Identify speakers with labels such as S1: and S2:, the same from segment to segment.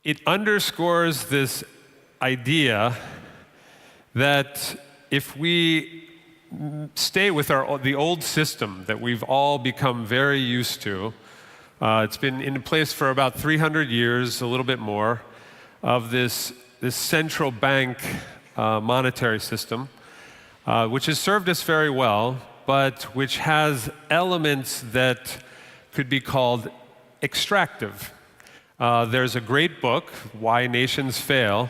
S1: it underscores this idea that if we stay with the old system that we've all become very used to, it's been in place for about 300 years, a little bit more, of this central bank monetary system, which has served us very well, but which has elements that could be called extractive. There's a great book, Why Nations Fail,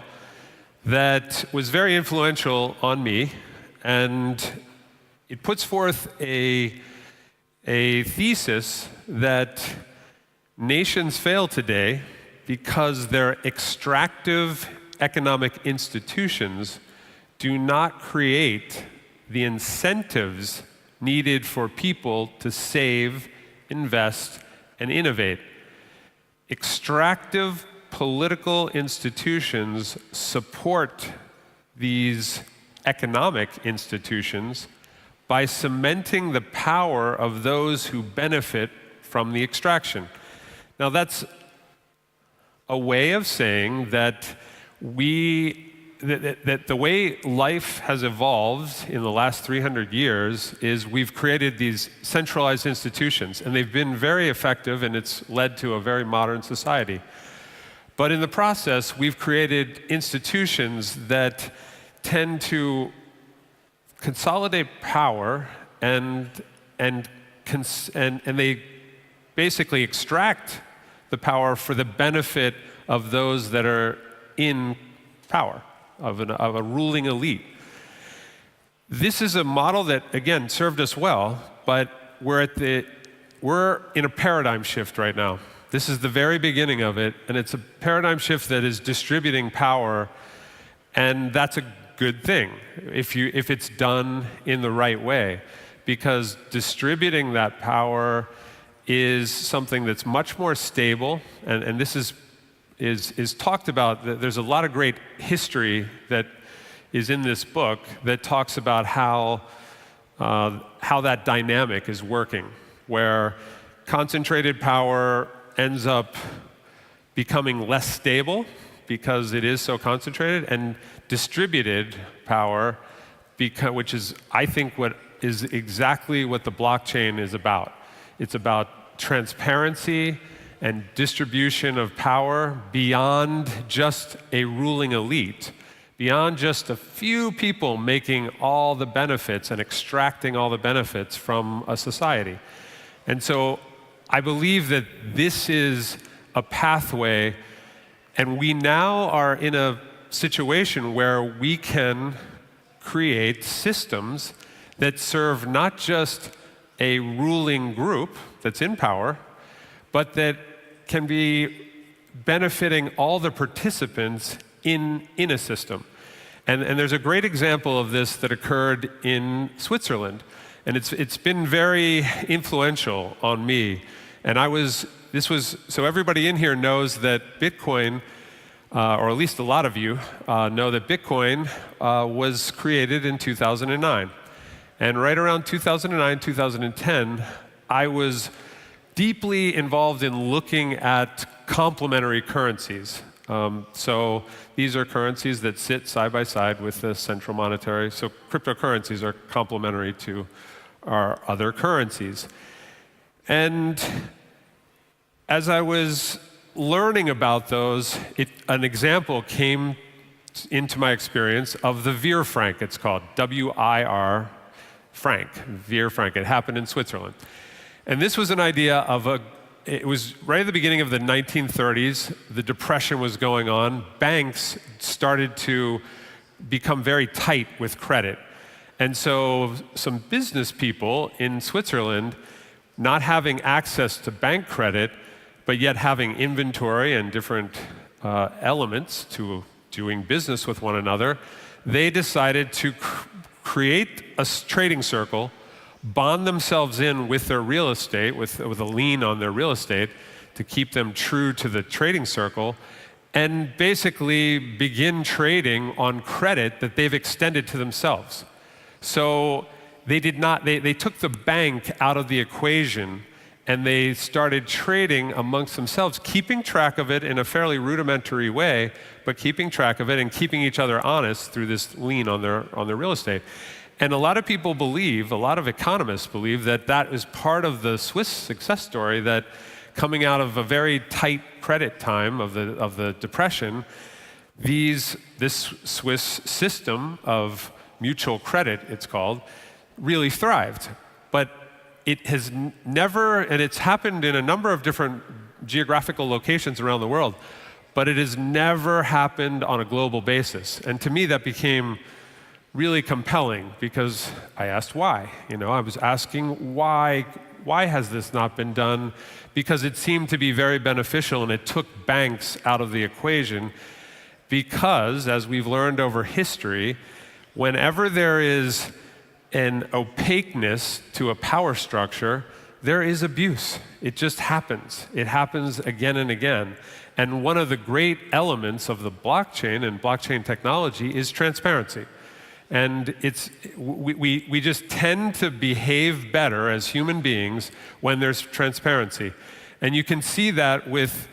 S1: that was very influential on me, and it puts forth a thesis that nations fail today because their extractive economic institutions do not create the incentives needed for people to save, invest, and innovate. Extractive political institutions support these economic institutions by cementing the power of those who benefit from the extraction. Now, that's a way of saying that the way life has evolved in the last 300 years is we've created these centralized institutions, and they've been very effective, and it's led to a very modern society. But in the process, we've created institutions that tend to consolidate power, and they basically extract the power for the benefit of those that are in power, of a ruling elite. This is a model that, again, served us well, but we're in a paradigm shift right now. This is the very beginning of it, and it's a paradigm shift that is distributing power, and that's a good thing if it's done in the right way, because distributing that power is something that's much more stable, and this is talked about. There's a lot of great history that is in this book that talks about how that dynamic is working, where concentrated power ends up becoming less stable because it is so concentrated, and distributed power, which is, I think, what is exactly what the blockchain is about. It's about transparency and distribution of power beyond just a ruling elite, beyond just a few people making all the benefits and extracting all the benefits from a society. And so I believe that this is a pathway, and we now are in a situation where we can create systems that serve not just a ruling group that's in power, but that can be benefiting all the participants in a system. And there's a great example of this that occurred in Switzerland, and it's been very influential on me. And so everybody in here knows that Bitcoin, or at least a lot of you know that Bitcoin was created in 2009. And right around 2009, 2010, I was deeply involved in looking at complementary currencies. So these are currencies that sit side by side with the central monetary. So cryptocurrencies are complementary to our other currencies. And as I was learning about those, an example came into my experience of the Wir franc, it's called, W-I-R franc, Wir franc. It happened in Switzerland. And this was an idea it was right at the beginning of the 1930s, the Depression was going on. Banks started to become very tight with credit. And so some business people in Switzerland, not having access to bank credit, but yet having inventory and different elements to doing business with one another, they decided to create a trading circle, bond themselves in with their real estate, with a lien on their real estate to keep them true to the trading circle, and basically begin trading on credit that they've extended to themselves. So they took the bank out of the equation, and they started trading amongst themselves, keeping track of it in a fairly rudimentary way, but keeping track of it and keeping each other honest through this lien on their real estate. And a lot of people believe, a lot of economists believe, that that is part of the Swiss success story, that coming out of a very tight credit time of the Depression, this Swiss system of mutual credit, it's called, really thrived. But it has never, and it's happened in a number of different geographical locations around the world, but it has never happened on a global basis. And to me, that became really compelling, because I asked why. I was asking why has this not been done? Because it seemed to be very beneficial, and it took banks out of the equation. Because, as we've learned over history, whenever there is an opaqueness to a power structure, there is abuse. It just happens. It happens again and again. And one of the great elements of the blockchain and blockchain technology is transparency. And we just tend to behave better as human beings when there's transparency. And you can see that with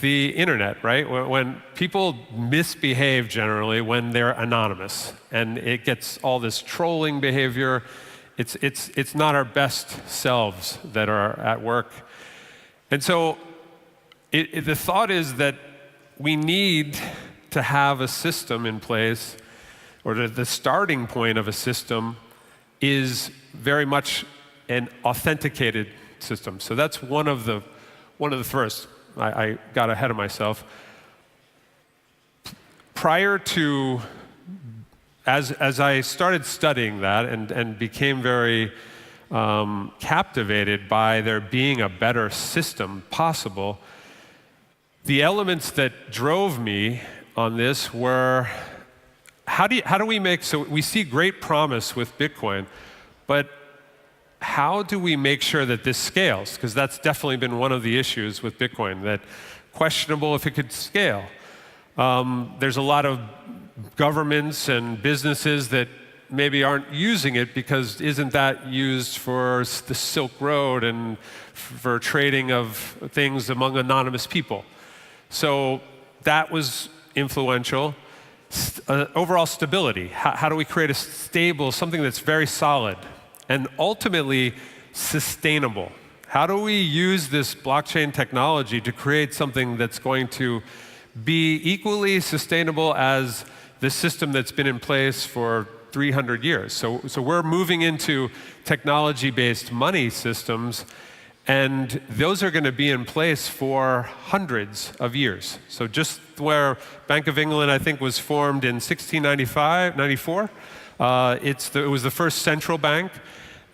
S1: the internet, right? When people misbehave generally when they're anonymous, and it gets all this trolling behavior, it's not our best selves that are at work. And so the thought is that we need to have a system in place, or the starting point of a system is very much an authenticated system. So that's one of the first. I got ahead of myself. Prior to, as I started studying that and became very captivated by there being a better system possible, the elements that drove me on this were, how do we make, so we see great promise with Bitcoin, but how do we make sure that this scales? Because that's definitely been one of the issues with Bitcoin, that questionable if it could scale. There's a lot of governments and businesses that maybe aren't using it, because isn't that used for the Silk Road and for trading of things among anonymous people? So that was influential. Overall stability. How do we create a stable, something that's very solid? And ultimately, sustainable. How do we use this blockchain technology to create something that's going to be equally sustainable as the system that's been in place for 300 years? So we're moving into technology-based money systems, and those are going to be in place for hundreds of years. So just where Bank of England, I think, was formed in 1694, it was the first central bank,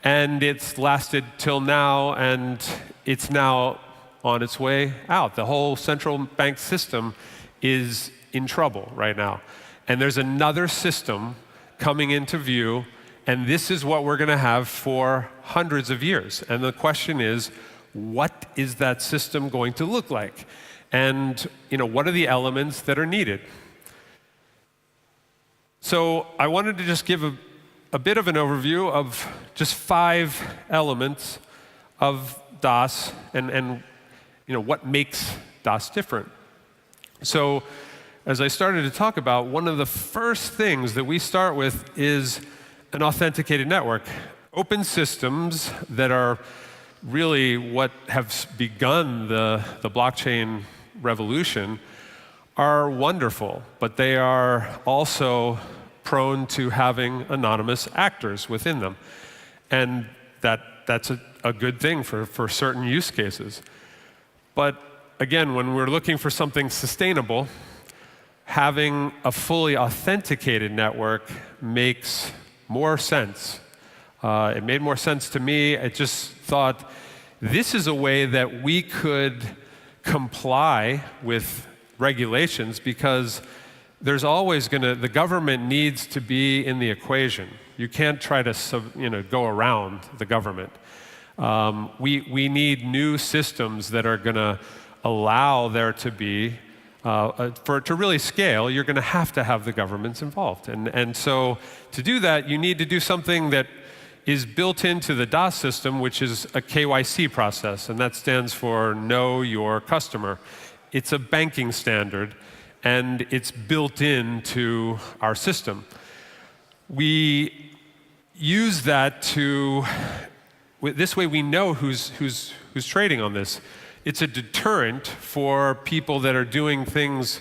S1: and it's lasted till now, and it's now on its way out. The whole central bank system is in trouble right now. And there's another system coming into view, and this is what we're going to have for hundreds of years. And the question is, what is that system going to look like? And what are the elements that are needed? So I wanted to just give a bit of an overview of just 5 elements of DAS and what makes DAS different. So as I started to talk about, one of the first things that we start with is an authenticated network. Open systems that are really what have begun the blockchain revolution are wonderful, but they are also prone to having anonymous actors within them. And that's a good thing for certain use cases. But again, when we're looking for something sustainable, having a fully authenticated network makes more sense. It made more sense to me. I just thought this is a way that we could comply with regulations, because there's always the government needs to be in the equation. You can't try to go around the government. We need new systems that are going to allow there to be, for it to really scale, you're going to have the governments involved. And so to do that, you need to do something that is built into the DAS system, which is a KYC process, and that stands for Know Your Customer. It's a banking standard, and it's built into our system. We use that this way we know who's trading on this. It's a deterrent for people that are doing things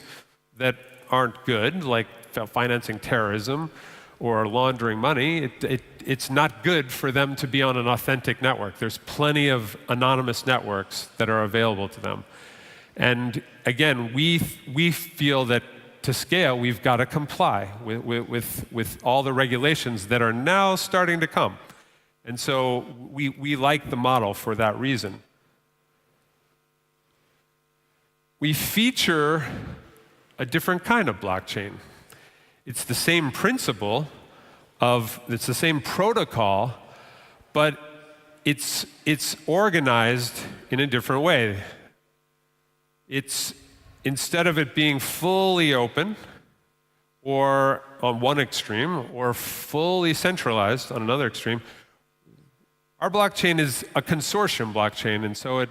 S1: that aren't good, like financing terrorism or laundering money. It's not good for them to be on an authentic network. There's plenty of anonymous networks that are available to them. And again, we feel that to scale, we've got to comply with all the regulations that are now starting to come. And so we like the model for that reason. We feature a different kind of blockchain. It's the same principle it's the same protocol, but it's organized in a different way. Instead of it being fully open, or on one extreme, or fully centralized on another extreme, our blockchain is a consortium blockchain, and so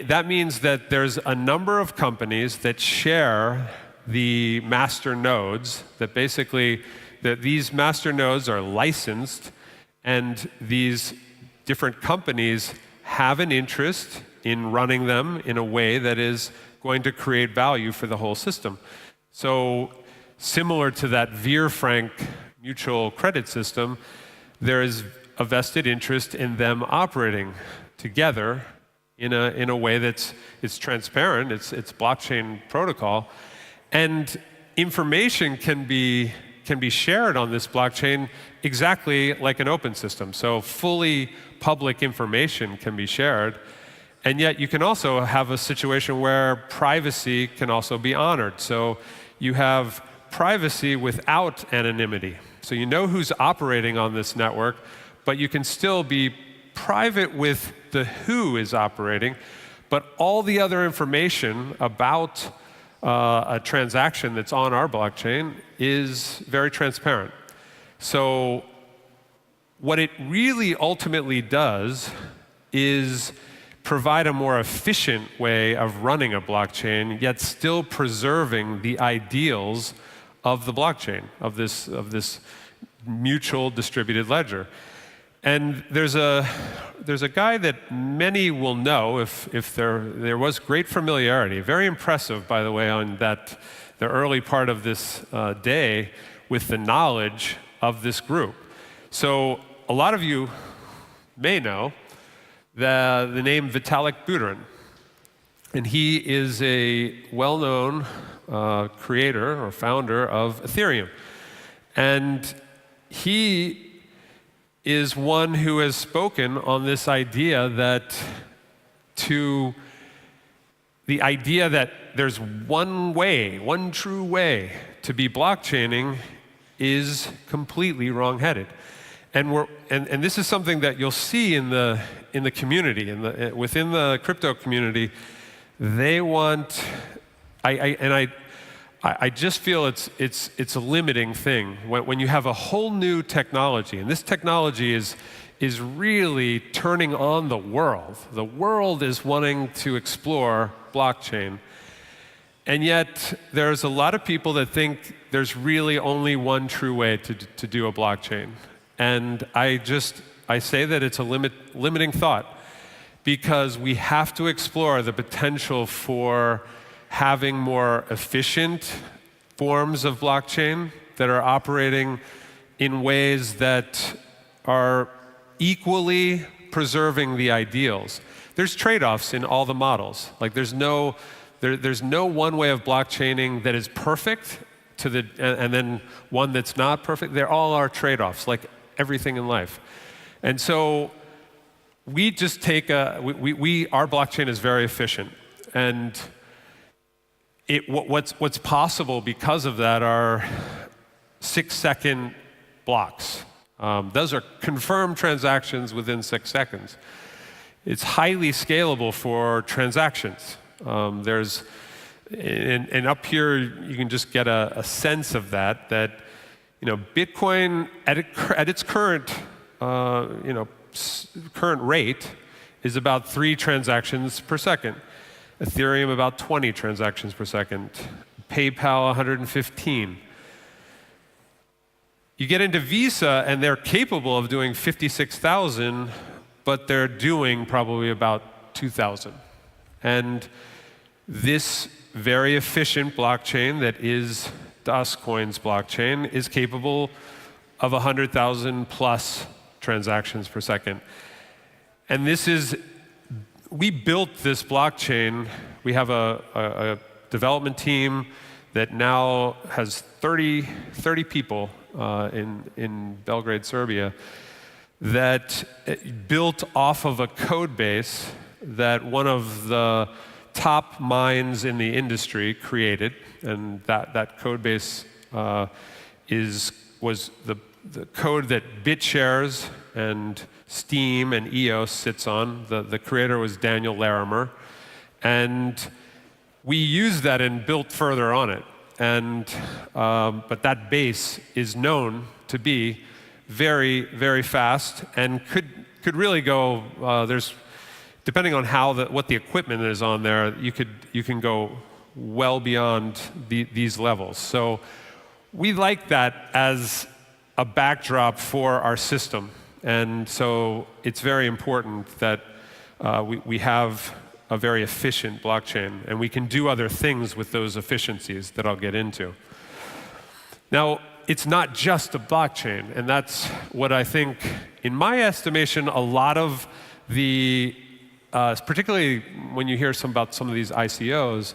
S1: that means that there's a number of companies that share the master nodes, that basically these master nodes are licensed, and these different companies have an interest in running them in a way that is going to create value for the whole system. So similar to that Veer-Frank mutual credit system, there is a vested interest in them operating together in a way it's transparent, it's blockchain protocol, and information can be shared on this blockchain exactly like an open system. So fully public information can be shared, and yet you can also have a situation where privacy can also be honored. So you have privacy without anonymity. So you know who's operating on this network, but you can still be private with the who is operating, but all the other information about a transaction that's on our blockchain is very transparent. So what it really ultimately does is provide a more efficient way of running a blockchain, yet still preserving the ideals of the blockchain, of this mutual distributed ledger. And there's a guy that many will know if there was great familiarity, very impressive, by the way, on the early part of this day with the knowledge of this group. So a lot of you may know the name Vitalik Buterin, and he is a well-known creator or founder of Ethereum, and he is one who has spoken on this idea that there's one true way to be blockchaining is completely wrong-headed. And this is something that you'll see in the community, within the crypto community. They want, I just feel it's a limiting thing when you have a whole new technology, and this technology is really turning on the world. The world is wanting to explore blockchain, and yet there's a lot of people that think there's really only one true way to do a blockchain, and I say that it's a limiting thought, because we have to explore the potential for having more efficient forms of blockchain that are operating in ways that are equally preserving the ideals. There's trade-offs in all the models. Like there's no one way of blockchaining that is perfect and then one that's not perfect. They all are trade-offs, like everything in life. And so we just take our blockchain is very efficient, and what's possible because of that are 6-second blocks. Those are confirmed transactions within 6 seconds. It's highly scalable for transactions. And up here you can just get a sense of that Bitcoin at its current current rate is about 3 transactions per second. Ethereum about 20 transactions per second. PayPal 115. You get into Visa and they're capable of doing 56,000, but they're doing probably about 2,000. And this very efficient blockchain that is DasCoin's blockchain is capable of 100,000 plus transactions per second. And we built this blockchain. We have a development team that now has 30 people in Belgrade, Serbia, that built off of a code base that one of the top minds in the industry created, and that code base was the code that BitShares and Steam and EOS sits on. The creator was Daniel Larimer, and we used that and built further on it. And but that base is known to be very, very fast and could really go. Depending on what the equipment is on there, you can go well beyond these levels. So we like that as a backdrop for our system, and so it's very important that we have a very efficient blockchain, and we can do other things with those efficiencies that I'll get into. Now, it's not just a blockchain, and that's what I think, in my estimation, a lot of the, particularly when you hear about some of these ICOs,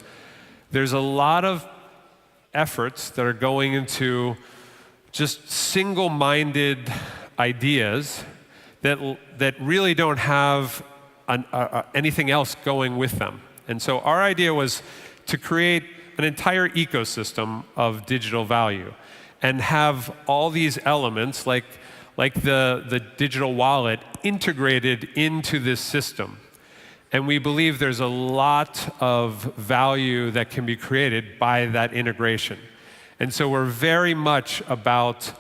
S1: there's a lot of efforts that are going into just single-minded ideas that really don't have anything else going with them. And so our idea was to create an entire ecosystem of digital value and have all these elements like the digital wallet integrated into this system. And we believe there's a lot of value that can be created by that integration. And so we're very much about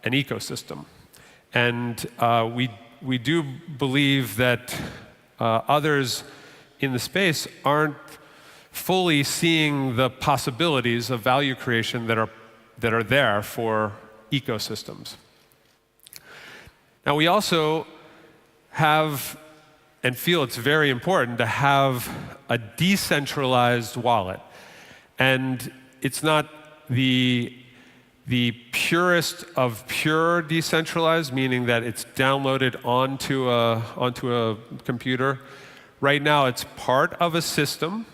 S1: an ecosystem. And we do believe that others in the space aren't fully seeing the possibilities of value creation that are there for ecosystems. Now, we also have and feel it's very important to have a decentralized wallet. And it's not the purest of pure decentralized, meaning that it's downloaded onto a computer. Right now, it's part of a system,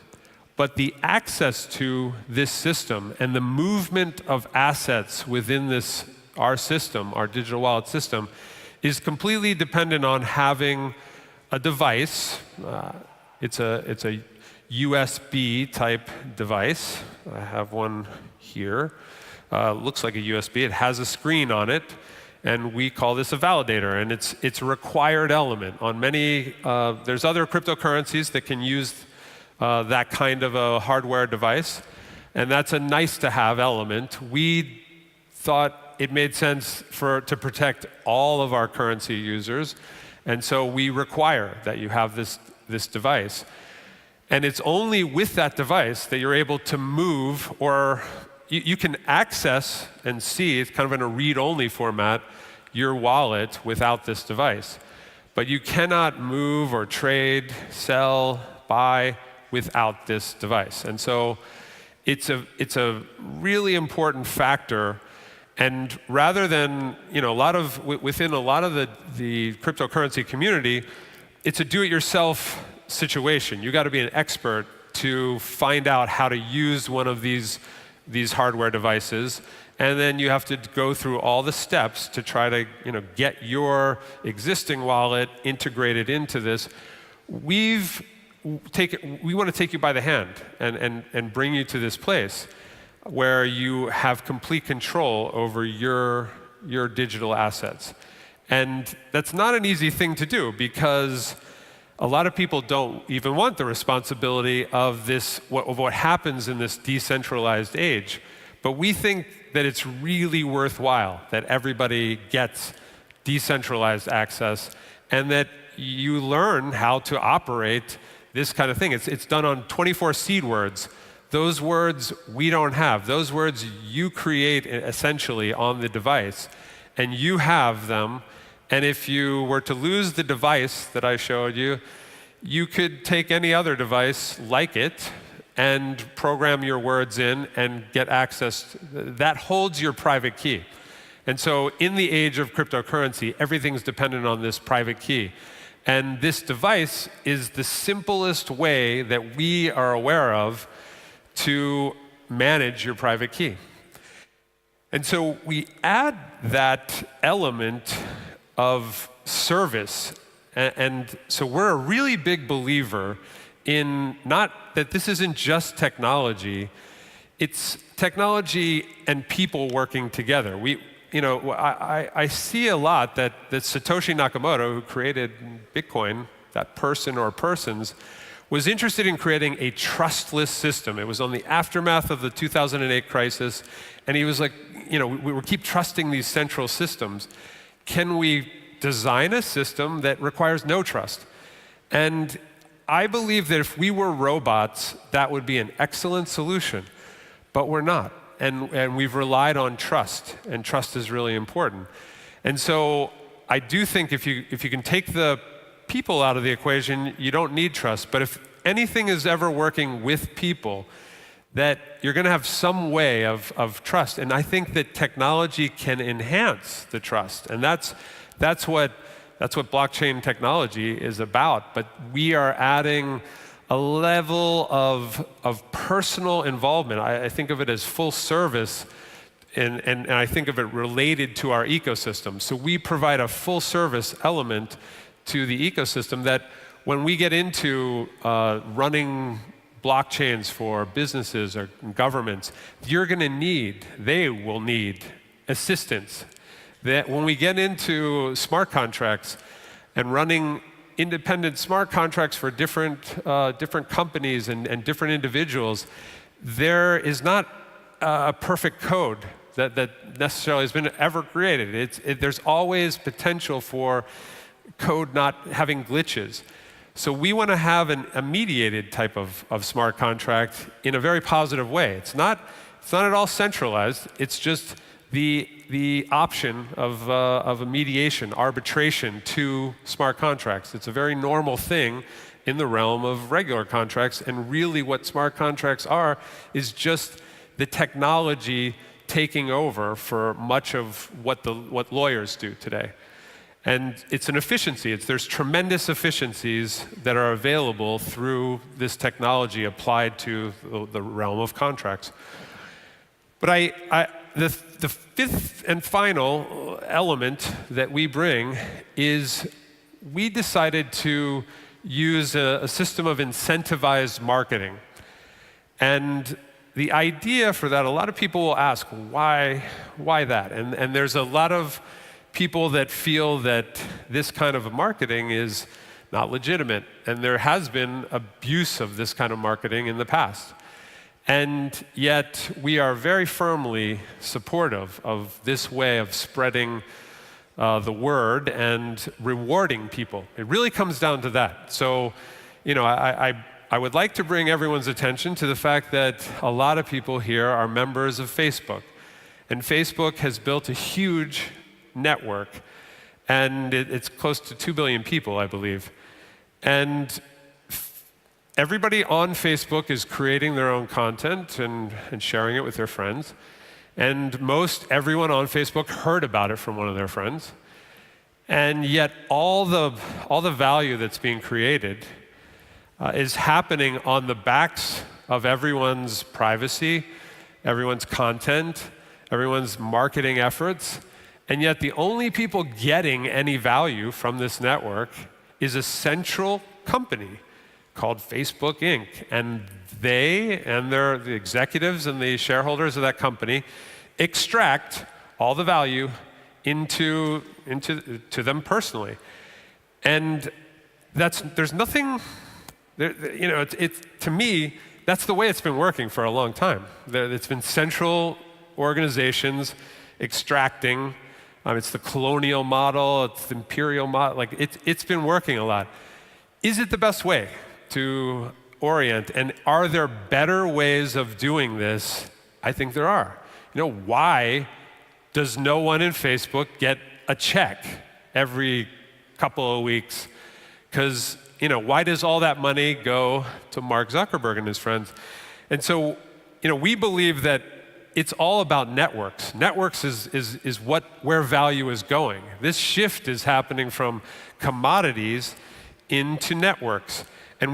S1: but the access to this system and the movement of assets within our system, our digital wallet system, is completely dependent on having a device. It's a USB type device. I have one here. Looks like a USB. It has a screen on it, and we call this a validator. And it's a required element on many. There's other cryptocurrencies that can use that kind of a hardware device, and that's a nice-to-have element. We thought it made sense to protect all of our currency users, and so we require that you have this device. And it's only with that device that you're able to move, or you can access and see, it's kind of in a read-only format, your wallet without this device. But you cannot move or trade, sell, buy without this device. And so it's a really important factor. And rather than, within a lot of the cryptocurrency community, it's a do-it-yourself situation. You got to be an expert to find out how to use one of these hardware devices, and then you have to go through all the steps to try to get your existing wallet integrated into this. We want to take you by the hand and bring you to this place where you have complete control over your digital assets. And that's not an easy thing to do, because a lot of people don't even want the responsibility of what happens in this decentralized age. But we think that it's really worthwhile that everybody gets decentralized access, and that you learn how to operate this kind of thing. It's done on 24 seed words. Those words we don't have. Those words you create essentially on the device, and you have them. And if you were to lose the device that I showed you, you could take any other device like it and program your words in and get access. That holds your private key. And so in the age of cryptocurrency, everything's dependent on this private key. And this device is the simplest way that we are aware of to manage your private key. And so we add that element of service. And so we're a really big believer in not that this isn't just technology, it's technology and people working together. I see a lot that Satoshi Nakamoto, who created Bitcoin, that person or persons, was interested in creating a trustless system. It was on the aftermath of the 2008 crisis, and he was like, we keep trusting these central systems. Can we design a system that requires no trust? And I believe that if we were robots, that would be an excellent solution, but we're not. And we've relied on trust, and trust is really important. And so I do think if you can take the people out of the equation, you don't need trust. But if anything is ever working with people, that you're going to have some way of trust. And I think that technology can enhance the trust. And that's what blockchain technology is about. But we are adding a level of personal involvement. I think of it as full service, and I think of it related to our ecosystem. So we provide a full service element to the ecosystem that when we get into running blockchains for businesses or governments, they will need assistance. That when we get into smart contracts and running independent smart contracts for different companies and different individuals, there is not a perfect code that necessarily has been ever created. There's always potential for code not having glitches. So we want to have a mediated type of smart contract in a very positive way. It's not at all centralized. It's just the option of a mediation, arbitration to smart contracts. It's a very normal thing in the realm of regular contracts. And really what smart contracts are is just the technology taking over for much of what lawyers do today. And it's an efficiency. There's tremendous efficiencies that are available through this technology applied to the realm of contracts. But the fifth and final element that we bring is we decided to use a system of incentivized marketing. And the idea for that, a lot of people will ask, why that? And there's a lot of people that feel that this kind of marketing is not legitimate. And there has been abuse of this kind of marketing in the past. And yet we are very firmly supportive of this way of spreading the word and rewarding people. It really comes down to that. So, I would like to bring everyone's attention to the fact that a lot of people here are members of Facebook. And Facebook has built a huge network, and it's close to 2 billion people, I believe. And everybody on Facebook is creating their own content and sharing it with their friends. And most everyone on Facebook heard about it from one of their friends. And yet all the value that's being created is happening on the backs of everyone's privacy, everyone's content, everyone's marketing efforts. And yet the only people getting any value from this network is a central company called Facebook Inc. And they and the executives and the shareholders of that company extract all the value to them personally. And there's nothing, to me, that's the way it's been working for a long time. It's been central organizations extracting It's the colonial model, it's the imperial model. Like it's been working a lot. Is it the best way to orient? And are there better ways of doing this? I think there are. Why does no one in Facebook get a check every couple of weeks? Because, why does all that money go to Mark Zuckerberg and his friends? And so, we believe that it's all about networks. Networks is where value is going. This shift is happening from commodities into networks. And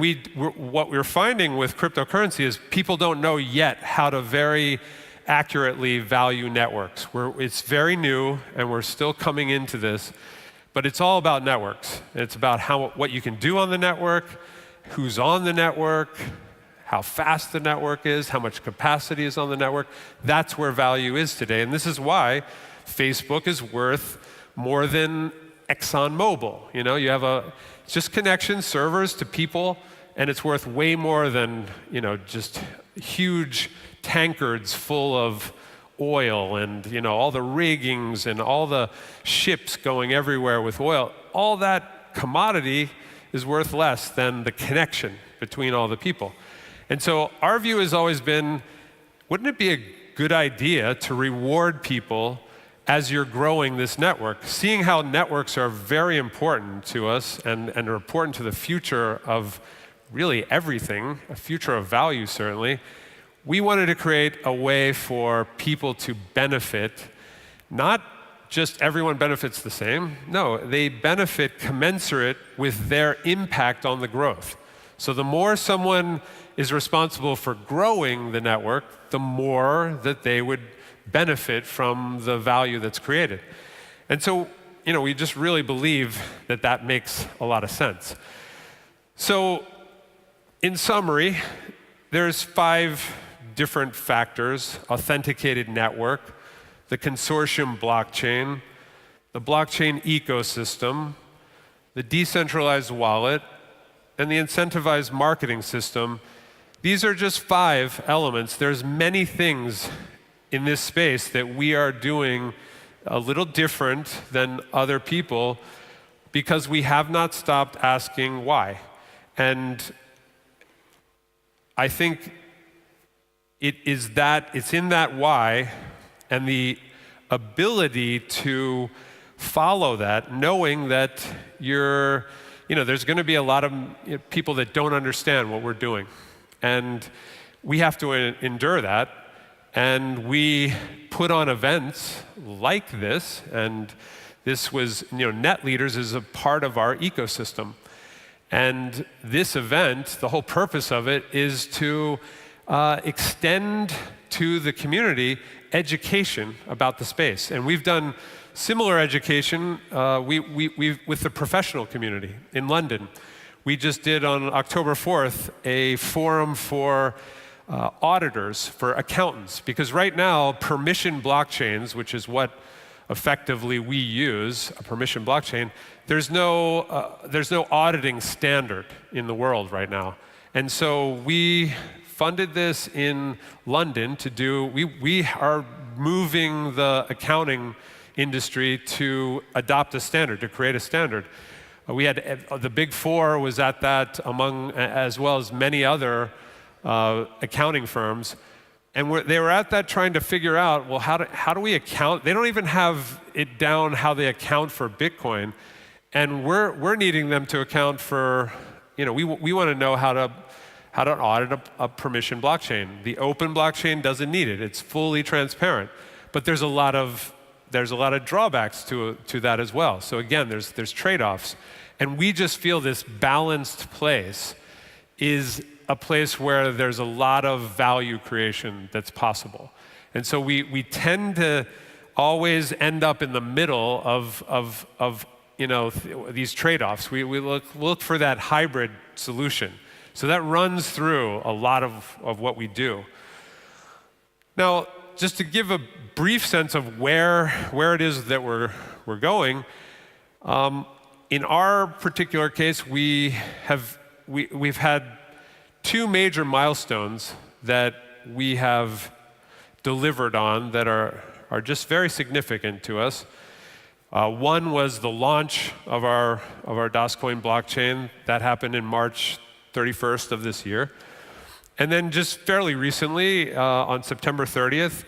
S1: what we're finding with cryptocurrency is people don't know yet how to very accurately value networks. It's very new, and we're still coming into this, but it's all about networks. It's about what you can do on the network, who's on the network, how fast the network is, how much capacity is on the network. That's where value is today, and this is why Facebook is worth more than ExxonMobil. You have it's just connection servers to people, and it's worth way more than just huge tankards full of oil and all the riggings and all the ships going everywhere with oil. All that commodity is worth less than the connection between all the people. And so our view has always been, wouldn't it be a good idea to reward people as you're growing this network? Seeing how networks are very important to us and are important to the future of really everything, a future of value certainly, we wanted to create a way for people to benefit. Not just everyone benefits the same. No, they benefit commensurate with their impact on the growth. So the more someone is responsible for growing the network, the more that they would benefit from the value that's created. And so, we just really believe that that makes a lot of sense. So, in summary, there's 5 different factors: authenticated network, the consortium blockchain, the blockchain ecosystem, the decentralized wallet, and the incentivized marketing system. These are just 5 elements. There's many things in this space that we are doing a little different than other people because we have not stopped asking why. And I think it's in that why and the ability to follow that, knowing that there's going to be a lot of people that don't understand what we're doing. And we have to endure that. And we put on events like this, and this was, Net Leaders is a part of our ecosystem. And this event, the whole purpose of it is to extend to the community education about the space. And we've done similar education with the professional community in London. We just did on October 4th a forum for auditors, for accountants, because right now permission blockchains, which is what effectively we use, a permission blockchain, there's no auditing standard in the world right now. And so we funded this in London we are moving the accounting industry to adopt a standard, to create a standard. We had the Big Four was at that, as well as many other accounting firms, and they were at that trying to figure out, well, how do we account? They don't even have it down how they account for Bitcoin, and we're needing them to account for, we want to know how to audit a permission blockchain. The open blockchain doesn't need it; it's fully transparent. But there's a lot of drawbacks to that as well. So again, there's trade-offs, and we just feel this balanced place is a place where there's a lot of value creation that's possible. And so we tend to always end up in the middle of these trade-offs. We look for that hybrid solution. So that runs through a lot of what we do. Now, just to give a brief sense of where it is that we're going, in our particular case, we've had 2 major milestones that we have delivered on that are just very significant to us. One was the launch of our DasCoin blockchain. That happened in March 31st of this year. And then just fairly recently, on September 30th,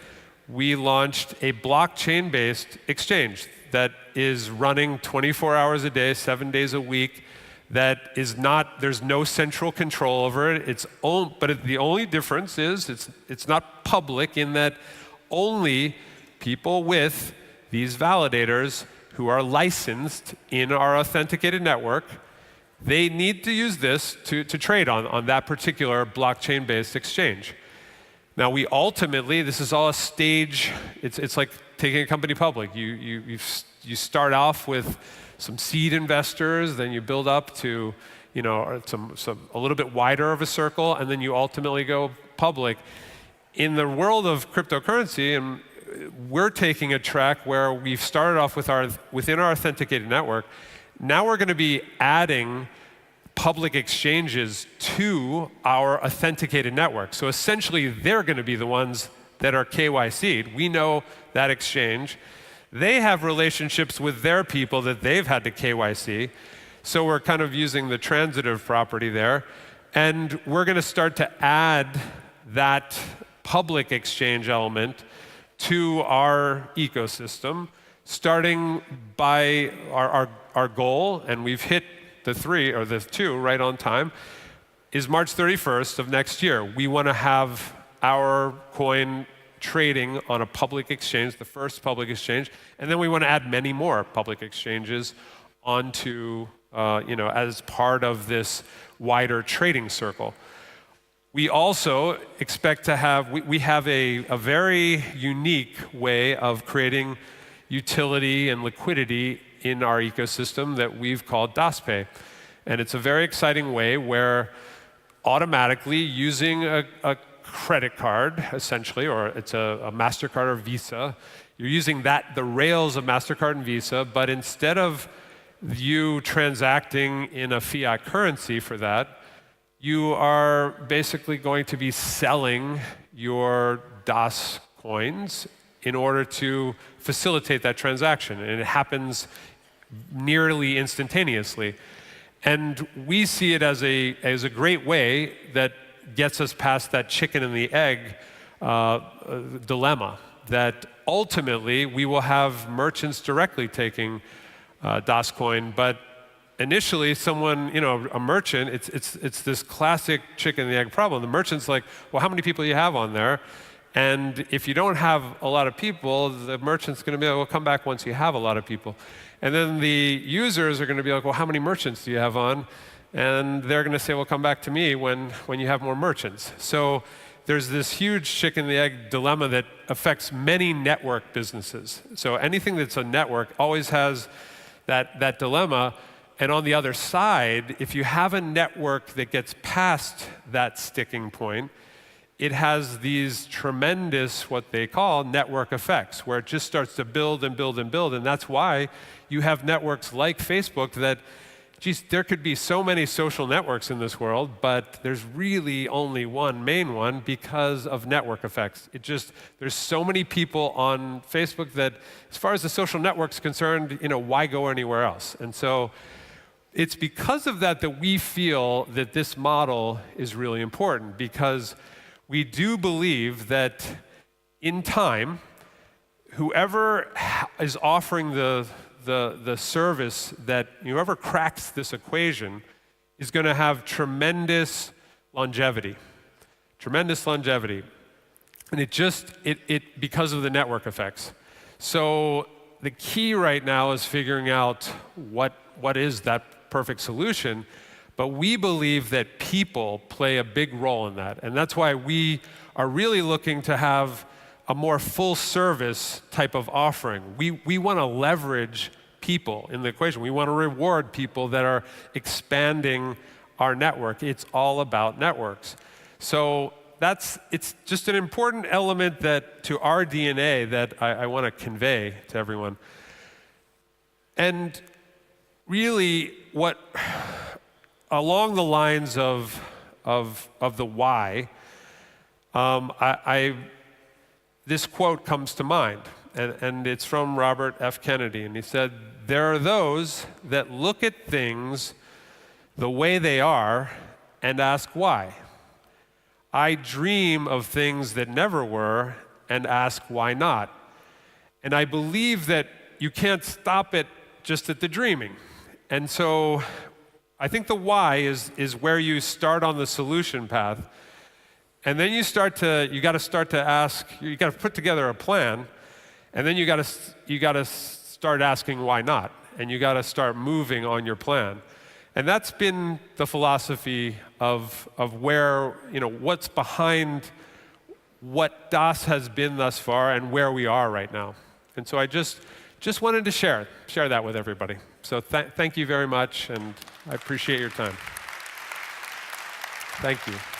S1: we launched a blockchain-based exchange that is running 24 hours a day, 7 days a week. That is not, there's no central control over it. But the only difference is it's not public in that only people with these validators who are licensed in our authenticated network, they need to use this to trade on that particular blockchain-based exchange. Now we ultimately, this is all a stage, it's like taking a company public. You start off with some seed investors, then you build up to a little bit wider of a circle, and then you ultimately go public. In the world of cryptocurrency, and we're taking a track where we've started off within our authenticated network. Now we're going to be adding public exchanges to our authenticated network. So essentially, they're going to be the ones that are KYC'd. We know that exchange. They have relationships with their people that they've had to KYC. So we're kind of using the transitive property there. And we're going to start to add that public exchange element to our ecosystem, starting by our goal, and we've hit the 3 or the 2 right on time, is March 31st of next year. We want to have our coin trading on a public exchange, the first public exchange, and then we want to add many more public exchanges onto, as part of this wider trading circle. We also expect to have, we have a very unique way of creating utility and liquidity in our ecosystem that we've called DasPay. And it's a very exciting way where automatically using a credit card, essentially, or it's a MasterCard or Visa, you're using the rails of MasterCard and Visa, but instead of you transacting in a fiat currency for that, you are basically going to be selling your DAS coins in order to facilitate that transaction. And it happens nearly instantaneously. And we see it as a great way that gets us past that chicken and the egg dilemma, that ultimately we will have merchants directly taking DasCoin, but initially someone, a merchant, it's this classic chicken and the egg problem. The merchant's like, well, how many people do you have on there? And if you don't have a lot of people, the merchant's going to be like, well, come back once you have a lot of people. And then the users are going to be like, well, how many merchants do you have on? And they're going to say, well, come back to me when you have more merchants. So there's this huge chicken and the egg dilemma that affects many network businesses. So anything that's a network always has that dilemma. And on the other side, if you have a network that gets past that sticking point, it has these tremendous, what they call network effects, where it just starts to build and build and build. And that's why you have networks like Facebook that, geez, there could be so many social networks in this world, but there's really only one main one because of network effects. There's so many people on Facebook that, as far as the social network's concerned, why go anywhere else? And so it's because of that that we feel that this model is really important, because we do believe that in time, whoever is offering the service, that whoever cracks this equation is going to have tremendous longevity. And it because of the network effects. So the key right now is figuring out what is that perfect solution. But we believe that people play a big role in that. And that's why we are really looking to have a more full service type of offering. We want to leverage people in the equation. We want to reward people that are expanding our network. It's all about networks. So it's just an important element that to our DNA that I want to convey to everyone. And really along the lines of the why, this quote comes to mind. and it's from Robert F. Kennedy, and he said, "There are those that look at things the way they are and ask why. I dream of things that never were and ask why not. And I believe that you can't stop it just at the dreaming." And so I think the why is where you start on the solution path. And then you got to start to ask, you got to put together a plan, and then you got to start asking why not, and you got to start moving on your plan. And that's been the philosophy of where, what's behind what Das has been thus far and where we are right now. And so I just wanted to share that with everybody. So thank you very much, and I appreciate your time. Thank you.